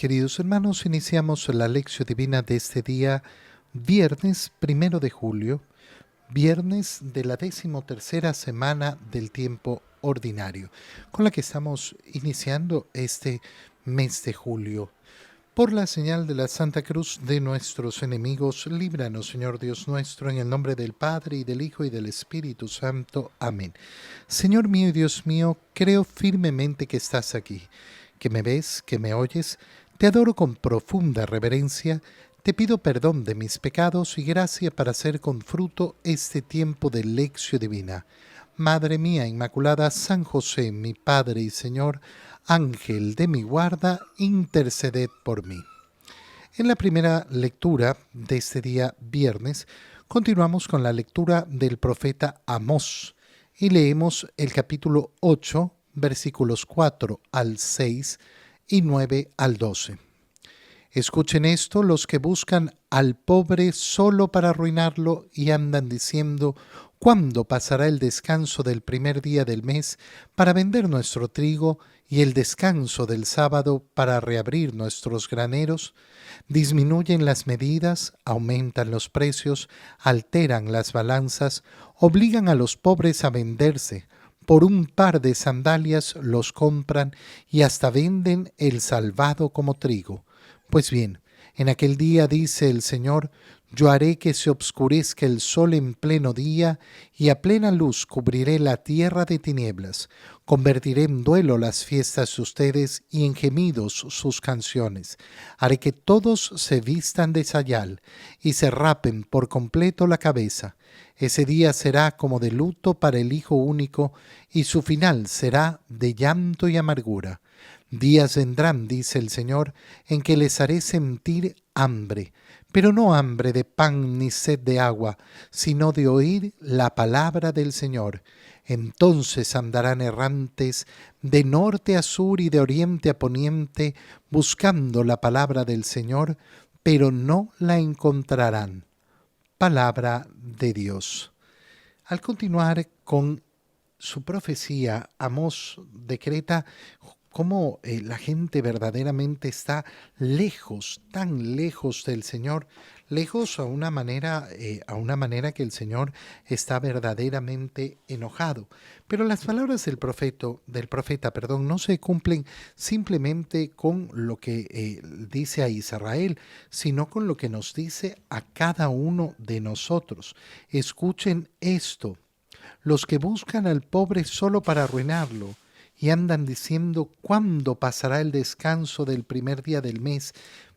Queridos hermanos, iniciamos la lección divina de este día, viernes 1 de julio, viernes de la 13ª semana del tiempo ordinario, con la que estamos iniciando este mes de julio. Por la señal de la Santa Cruz de nuestros enemigos, líbranos, Señor Dios nuestro, en el nombre del Padre, y del Hijo, y del Espíritu Santo. Amén. Señor mío y Dios mío, creo firmemente que estás aquí, que me ves, que me oyes. Te adoro con profunda reverencia, te pido perdón de mis pecados y gracia para hacer con fruto este tiempo de lección divina. Madre mía Inmaculada, San José, mi Padre y Señor, Ángel de mi guarda, interceded por mí. En la primera lectura de este día viernes, continuamos con la lectura del profeta Amós y leemos el capítulo 8, versículos 4 al 6 y 9 al 12. Escuchen esto los que buscan al pobre solo para arruinarlo y andan diciendo: ¿cuándo pasará el descanso del primer día del mes para vender nuestro trigo y el descanso del sábado para reabrir nuestros graneros? Disminuyen las medidas, aumentan los precios, alteran las balanzas, obligan a los pobres a venderse. Por un par de sandalias los compran y hasta venden el salvado como trigo. Pues bien, en aquel día, dice el Señor, yo haré que se obscurezca el sol en pleno día y a plena luz cubriré la tierra de tinieblas. Convertiré en duelo las fiestas de ustedes y en gemidos sus canciones. Haré que todos se vistan de sayal y se rapen por completo la cabeza. Ese día será como de luto para el hijo único y su final será de llanto y amargura. Días vendrán, dice el Señor, en que les haré sentir hambre, pero no hambre de pan ni sed de agua, sino de oír la palabra del Señor. Entonces andarán errantes de norte a sur y de oriente a poniente, buscando la palabra del Señor, pero no la encontrarán. Palabra de Dios. Al continuar con su profecía, Amós decreta cómo la gente verdaderamente está lejos, tan lejos del Señor, lejos a una manera que el Señor está verdaderamente enojado. Pero las palabras del profeta, no se cumplen simplemente con lo que dice a Israel, sino con lo que nos dice a cada uno de nosotros. Escuchen esto. Los que buscan al pobre solo para arruinarlo y andan diciendo: ¿cuándo pasará el descanso del primer día del mes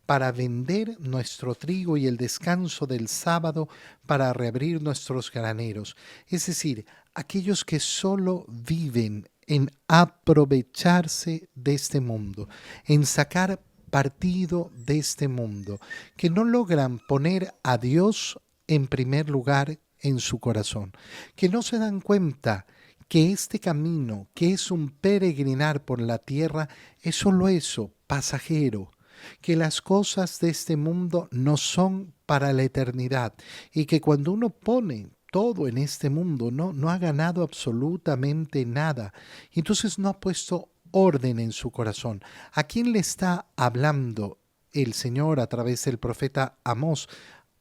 para vender nuestro trigo y el descanso del sábado para reabrir nuestros graneros? Es decir, aquellos que solo viven en aprovecharse de este mundo, en sacar partido de este mundo, que no logran poner a Dios en primer lugar en su corazón, que no se dan cuenta que este camino, que es un peregrinar por la tierra, es solo eso, pasajero, que las cosas de este mundo no son para la eternidad y que cuando uno pone todo en este mundo, no ha ganado absolutamente nada, entonces no ha puesto orden en su corazón. ¿A quién le está hablando el Señor a través del profeta Amós?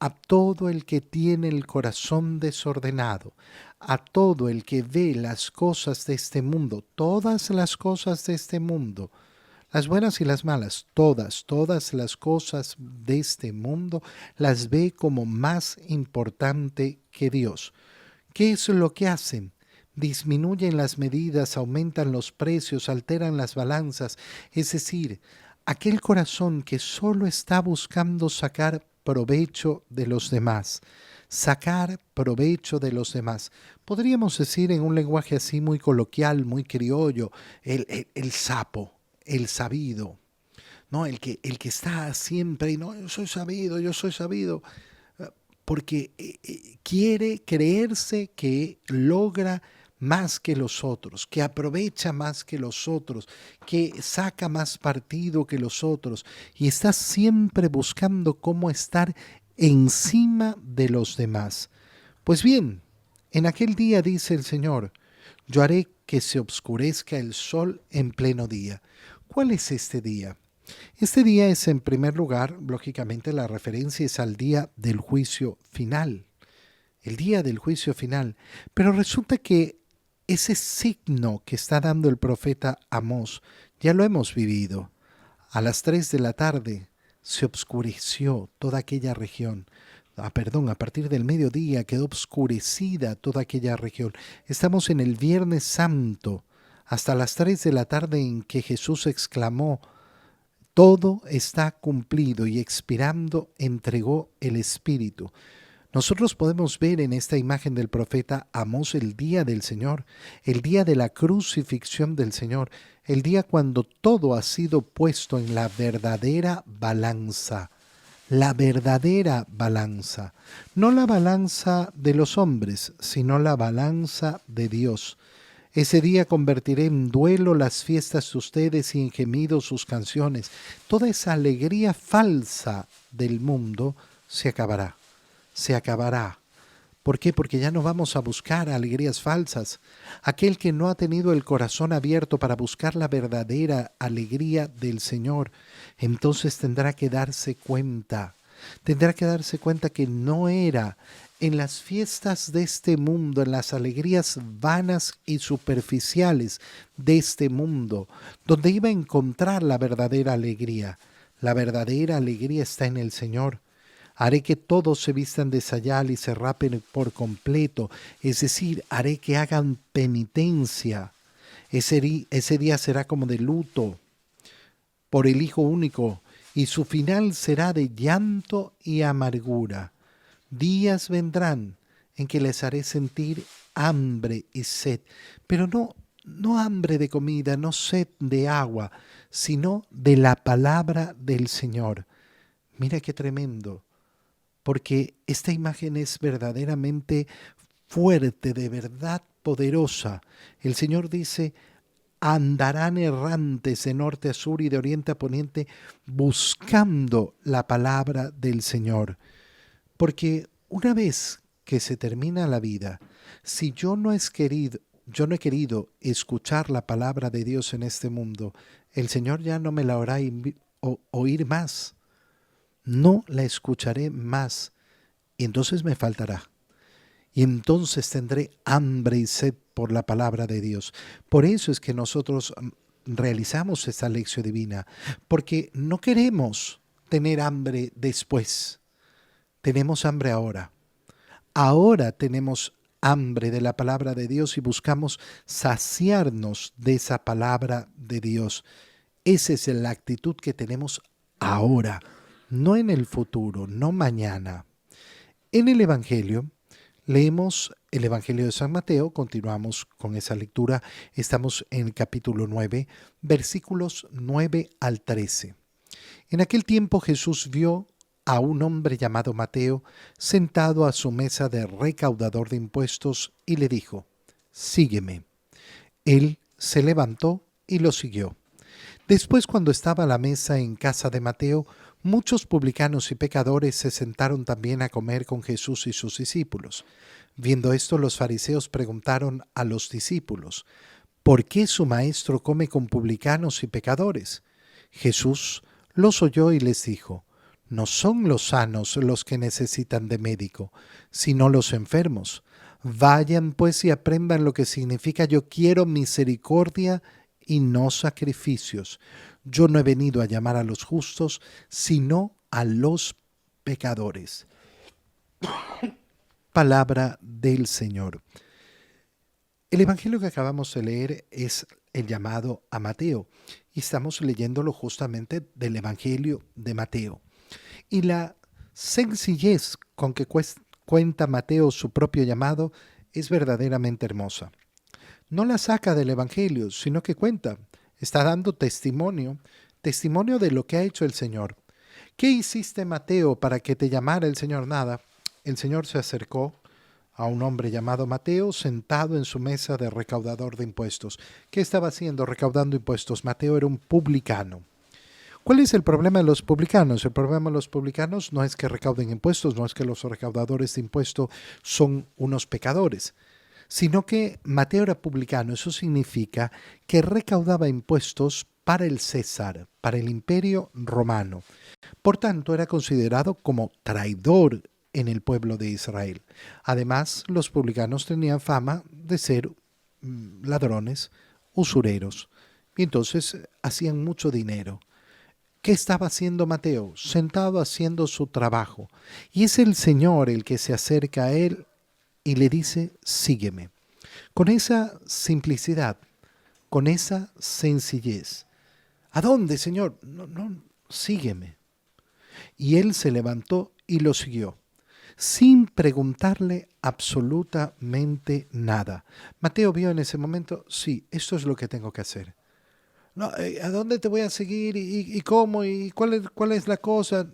A todo el que tiene el corazón desordenado, a todo el que ve las cosas de este mundo, todas las cosas de este mundo, las buenas y las malas, todas las cosas de este mundo las ve como más importante que Dios. ¿Qué es lo que hacen? Disminuyen las medidas, aumentan los precios, alteran las balanzas, es decir, aquel corazón que solo está buscando sacar provecho de los demás, sacar provecho de los demás. Podríamos decir en un lenguaje así muy coloquial, muy criollo, el sapo, el sabido, ¿no? El que está siempre y no, yo soy sabido, porque quiere creerse que logra más que los otros, que aprovecha más que los otros, que saca más partido que los otros y está siempre buscando cómo estar encima de los demás. Pues bien, en aquel día, dice el Señor, yo haré que se obscurezca el sol en pleno día. ¿Cuál es este día? Este día es, en primer lugar, lógicamente la referencia es al día del juicio final, el día del juicio final. Pero resulta que ese signo que está dando el profeta Amós ya lo hemos vivido. A las 3 de la tarde se obscureció toda aquella región. A partir del mediodía quedó obscurecida toda aquella región. Estamos en el Viernes Santo, hasta las 3 de la tarde en que Jesús exclamó: todo está cumplido, y expirando entregó el Espíritu. Nosotros podemos ver en esta imagen del profeta Amós el día del Señor, el día de la crucifixión del Señor, el día cuando todo ha sido puesto en la verdadera balanza, no la balanza de los hombres, sino la balanza de Dios. Ese día convertiré en duelo las fiestas de ustedes y en gemidos sus canciones. Toda esa alegría falsa del mundo se acabará. Se acabará. ¿Por qué? Porque ya no vamos a buscar alegrías falsas. Aquel que no ha tenido el corazón abierto para buscar la verdadera alegría del Señor, entonces tendrá que darse cuenta. Tendrá que darse cuenta que no era en las fiestas de este mundo, en las alegrías vanas y superficiales de este mundo, donde iba a encontrar la verdadera alegría. La verdadera alegría está en el Señor. Haré que todos se vistan de sayal y se rapen por completo, es decir, haré que hagan penitencia. Ese día será como de luto por el Hijo único, y su final será de llanto y amargura. Días vendrán en que les haré sentir hambre y sed, pero no hambre de comida, no sed de agua, sino de la palabra del Señor. Mira qué tremendo, porque esta imagen es verdaderamente fuerte, de verdad poderosa. El Señor dice: andarán errantes de norte a sur y de oriente a poniente buscando la palabra del Señor. Porque una vez que se termina la vida, si yo no he querido escuchar la palabra de Dios en este mundo, el Señor ya no me la hará oír más. No la escucharé más, y entonces me faltará. Y entonces tendré hambre y sed por la palabra de Dios. Por eso es que nosotros realizamos esta lección divina, porque no queremos tener hambre después. Tenemos hambre ahora. Ahora tenemos hambre de la palabra de Dios y buscamos saciarnos de esa palabra de Dios. Esa es la actitud que tenemos ahora, no en el futuro, no mañana. En el Evangelio, leemos el Evangelio de San Mateo, continuamos con esa lectura, estamos en el capítulo 9, versículos 9 al 13. En aquel tiempo Jesús vio a un hombre llamado Mateo sentado a su mesa de recaudador de impuestos y le dijo: sígueme. Él se levantó y lo siguió. Después, cuando estaba a la mesa en casa de Mateo, muchos publicanos y pecadores se sentaron también a comer con Jesús y sus discípulos. Viendo esto, los fariseos preguntaron a los discípulos: ¿por qué su maestro come con publicanos y pecadores? Jesús los oyó y les dijo: no son los sanos los que necesitan de médico, sino los enfermos. Vayan pues y aprendan lo que significa: yo quiero misericordia y no sacrificios. Yo no he venido a llamar a los justos, sino a los pecadores. Palabra del Señor. El Evangelio que acabamos de leer es el llamado a Mateo, y estamos leyéndolo justamente del Evangelio de Mateo. Y la sencillez con que cuenta Mateo su propio llamado es verdaderamente hermosa. No la saca del Evangelio, sino que está dando testimonio de lo que ha hecho el Señor. ¿Qué hiciste, Mateo, para que te llamara el Señor? Nada. El Señor se acercó a un hombre llamado Mateo sentado en su mesa de recaudador de impuestos. ¿Qué estaba haciendo recaudando impuestos? Mateo era un publicano. ¿Cuál es el problema de los publicanos? El problema de los publicanos no es que recauden impuestos, no es que los recaudadores de impuestos son unos pecadores, sino que Mateo era publicano. Eso significa que recaudaba impuestos para el César, para el imperio romano. Por tanto, era considerado como traidor en el pueblo de Israel. Además, los publicanos tenían fama de ser ladrones, usureros, y entonces hacían mucho dinero. ¿Qué estaba haciendo Mateo? Sentado haciendo su trabajo. Y es el Señor el que se acerca a él y le dice, sígueme. Con esa simplicidad, con esa sencillez. ¿A dónde, Señor? No, no, sígueme. Y él se levantó y lo siguió, sin preguntarle absolutamente nada. Mateo vio en ese momento, sí, esto es lo que tengo que hacer. No, ¿a dónde te voy a seguir? ¿Y cómo? ¿Y cuál es la cosa?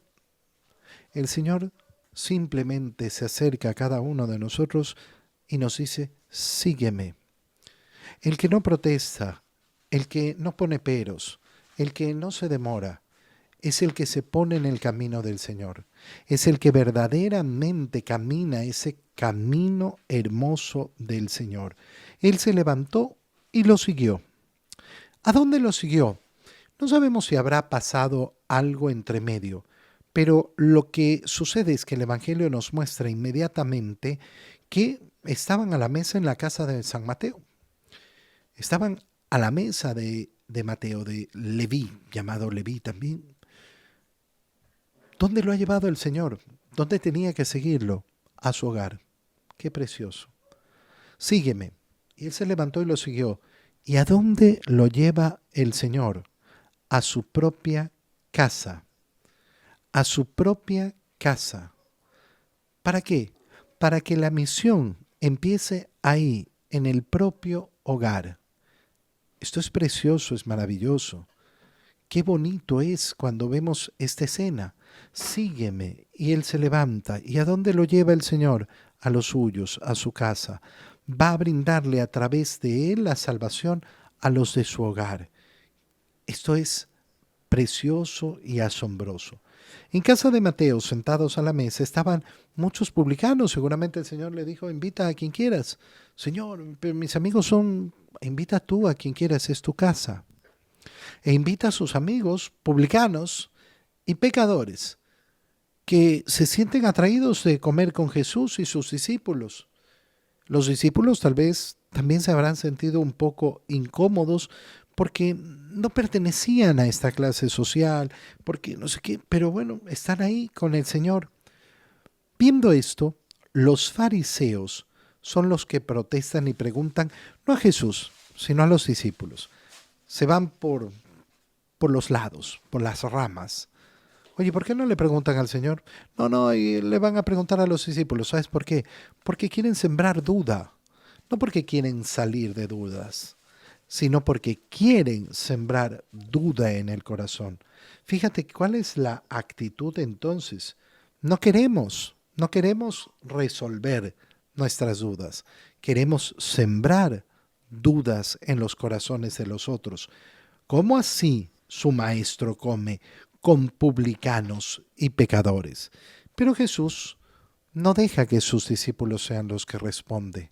El Señor simplemente se acerca a cada uno de nosotros y nos dice, sígueme. El que no protesta, el que no pone peros, el que no se demora, es el que se pone en el camino del Señor. Es el que verdaderamente camina ese camino hermoso del Señor. Él se levantó y lo siguió. ¿A dónde lo siguió? No sabemos si habrá pasado algo entre medio, pero lo que sucede es que el Evangelio nos muestra inmediatamente que estaban a la mesa en la casa de San Mateo. Estaban a la mesa de Mateo, de Leví, llamado Leví también. ¿Dónde lo ha llevado el Señor? ¿Dónde tenía que seguirlo? A su hogar. Qué precioso. Sígueme. Y él se levantó y lo siguió. ¿Y a dónde lo lleva el Señor? A su propia casa. A su propia casa. ¿Para qué? Para que la misión empiece ahí, en el propio hogar. Esto es precioso, es maravilloso. Qué bonito es cuando vemos esta escena. Sígueme. Y él se levanta. ¿Y a dónde lo lleva el Señor? A los suyos, a su casa. Va a brindarle a través de él la salvación a los de su hogar. Esto es precioso y asombroso. En casa de Mateo, sentados a la mesa, estaban muchos publicanos. Seguramente el Señor le dijo, invita a quien quieras. Señor, pero mis amigos son, invita tú a quien quieras, es tu casa. E invita a sus amigos publicanos y pecadores que se sienten atraídos de comer con Jesús y sus discípulos. Los discípulos tal vez también se habrán sentido un poco incómodos porque no pertenecían a esta clase social, porque no sé qué, pero bueno, están ahí con el Señor. Viendo esto, los fariseos son los que protestan y preguntan, no a Jesús, sino a los discípulos. Se van por los lados, por las ramas. Oye, ¿por qué no le preguntan al Señor? No, no, y le van a preguntar a los discípulos. ¿Sabes por qué? Porque quieren sembrar duda. No porque quieren salir de dudas, sino porque quieren sembrar duda en el corazón. Fíjate cuál es la actitud entonces. No queremos resolver nuestras dudas. Queremos sembrar dudas en los corazones de los otros. ¿Cómo así su maestro come con publicanos y pecadores? Pero Jesús no deja que sus discípulos sean los que responden.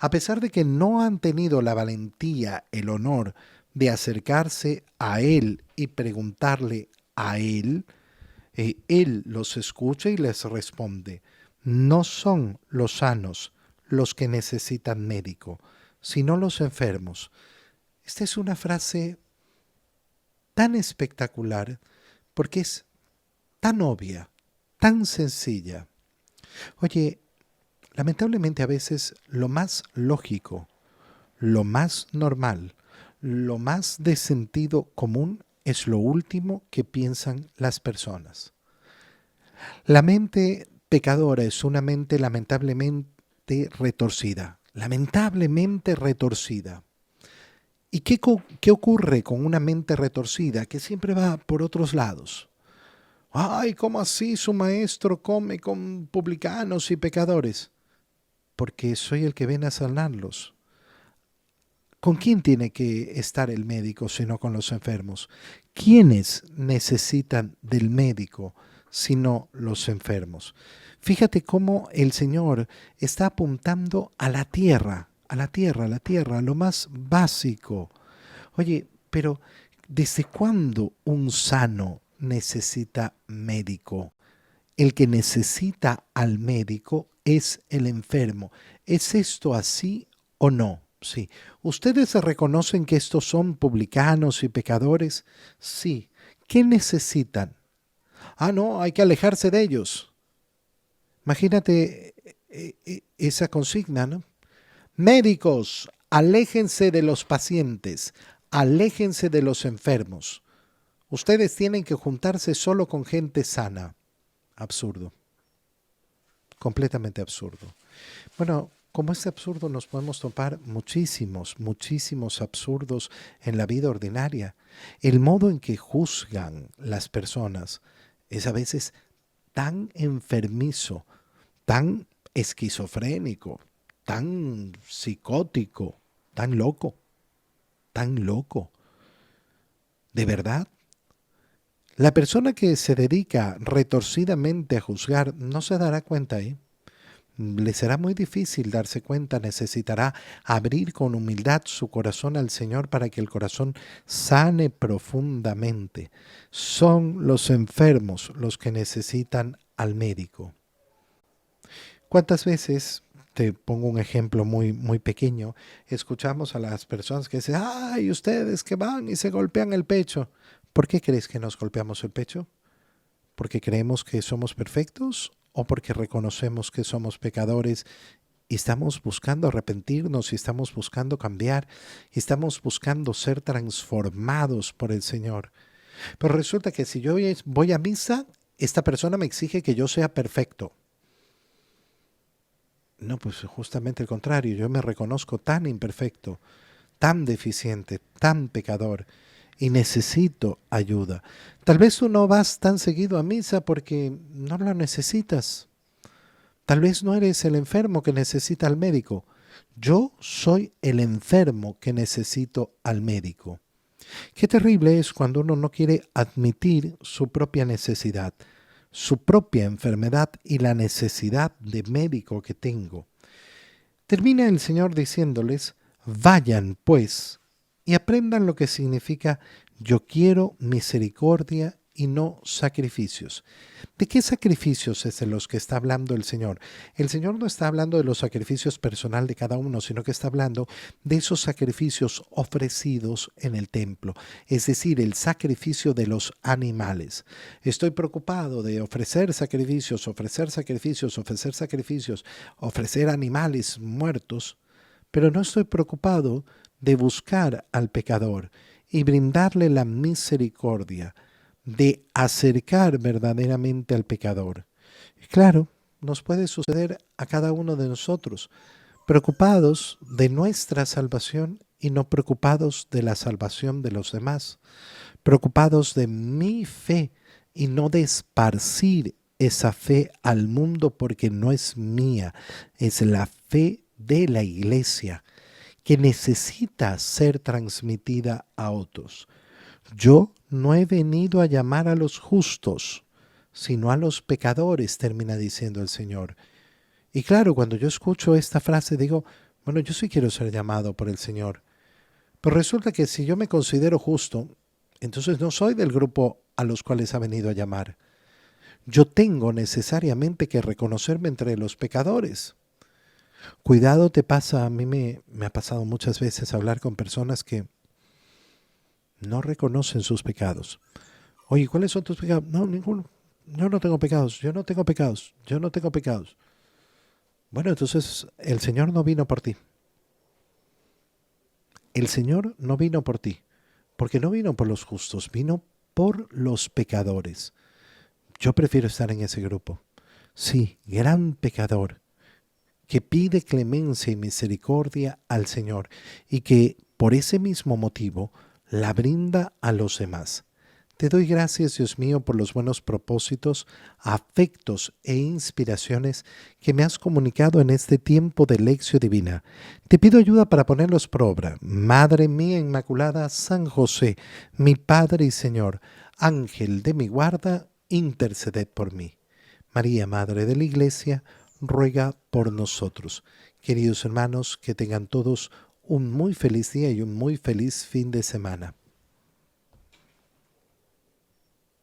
A pesar de que no han tenido la valentía, el honor de acercarse a Él y preguntarle a Él, Él los escucha y les responde, no son los sanos los que necesitan médico, sino los enfermos. Esta es una frase tan espectacular porque es tan obvia, tan sencilla. Oye, lamentablemente a veces lo más lógico, lo más normal, lo más de sentido común es lo último que piensan las personas. La mente pecadora es una mente lamentablemente retorcida, lamentablemente retorcida. ¿Y qué ocurre con una mente retorcida que siempre va por otros lados? Ay, ¿cómo así su maestro come con publicanos y pecadores? Porque soy el que viene a sanarlos. ¿Con quién tiene que estar el médico sino con los enfermos? ¿Quiénes necesitan del médico sino los enfermos? Fíjate cómo el Señor está apuntando a la tierra, a la tierra, a lo más básico. Oye, pero ¿desde cuándo un sano necesita médico? El que necesita al médico es el enfermo. ¿Es esto así o no? Sí. ¿Ustedes reconocen que estos son publicanos y pecadores? Sí. ¿Qué necesitan? Ah, no, hay que alejarse de ellos. Imagínate esa consigna, ¿no? Médicos, aléjense de los pacientes, aléjense de los enfermos. Ustedes tienen que juntarse solo con gente sana. Absurdo, completamente absurdo. Bueno, como este absurdo nos podemos topar muchísimos, muchísimos absurdos en la vida ordinaria. El modo en que juzgan las personas es a veces tan enfermizo, tan esquizofrénico, tan psicótico, tan loco, tan loco. ¿De verdad? La persona que se dedica retorcidamente a juzgar no se dará cuenta ahí. Le será muy difícil darse cuenta, necesitará abrir con humildad su corazón al Señor para que el corazón sane profundamente. Son los enfermos los que necesitan al médico. ¿Cuántas veces, te pongo un ejemplo muy, muy pequeño, escuchamos a las personas que dicen, ay, ustedes que van y se golpean el pecho? ¿Por qué crees que nos golpeamos el pecho? ¿Porque creemos que somos perfectos o porque reconocemos que somos pecadores y estamos buscando arrepentirnos y estamos buscando cambiar y estamos buscando ser transformados por el Señor? Pero resulta que si yo voy a misa, esta persona me exige que yo sea perfecto. No, pues justamente el contrario, yo me reconozco tan imperfecto, tan deficiente, tan pecador y necesito ayuda. Tal vez tú no vas tan seguido a misa porque no la necesitas. Tal vez no eres el enfermo que necesita al médico. Yo soy el enfermo que necesito al médico. Qué terrible es cuando uno no quiere admitir su propia necesidad, su propia enfermedad y la necesidad de médico que tengo. Termina el Señor diciéndoles, vayan pues y aprendan lo que significa yo quiero misericordia y no sacrificios. ¿De qué sacrificios es de los que está hablando el Señor? El Señor no está hablando de los sacrificios personal de cada uno, sino que está hablando de esos sacrificios ofrecidos en el templo, es decir, el sacrificio de los animales. Estoy preocupado de ofrecer sacrificios, ofrecer sacrificios, ofrecer sacrificios, ofrecer animales muertos, pero no estoy preocupado de buscar al pecador y brindarle la misericordia, de acercar verdaderamente al pecador. Y claro, nos puede suceder a cada uno de nosotros, preocupados de nuestra salvación y no preocupados de la salvación de los demás, preocupados de mi fe y no de esparcir esa fe al mundo porque no es mía, es la fe de la iglesia que necesita ser transmitida a otros. Yo no he venido a llamar a los justos, sino a los pecadores, termina diciendo el Señor. Y claro, cuando yo escucho esta frase digo, bueno, yo sí quiero ser llamado por el Señor. Pero resulta que si yo me considero justo, entonces no soy del grupo a los cuales ha venido a llamar. Yo tengo necesariamente que reconocerme entre los pecadores. Cuidado te pasa, a mí me ha pasado muchas veces hablar con personas que no reconocen sus pecados. Oye, ¿cuáles son tus pecados? No, ninguno. Yo no tengo pecados, yo no tengo pecados, yo no tengo pecados. Bueno, entonces el Señor no vino por ti. El Señor no vino por ti, porque no vino por los justos, vino por los pecadores. Yo prefiero estar en ese grupo. Sí, gran pecador, que pide clemencia y misericordia al Señor y que por ese mismo motivo la brinda a los demás. Te doy gracias, Dios mío, por los buenos propósitos, afectos e inspiraciones que me has comunicado en este tiempo de lección divina. Te pido ayuda para ponerlos por obra. Madre mía Inmaculada, San José, mi Padre y Señor, Ángel de mi guarda, interceded por mí. María, Madre de la Iglesia, ruega por nosotros. Queridos hermanos, que tengan todos un muy feliz día y un muy feliz fin de semana.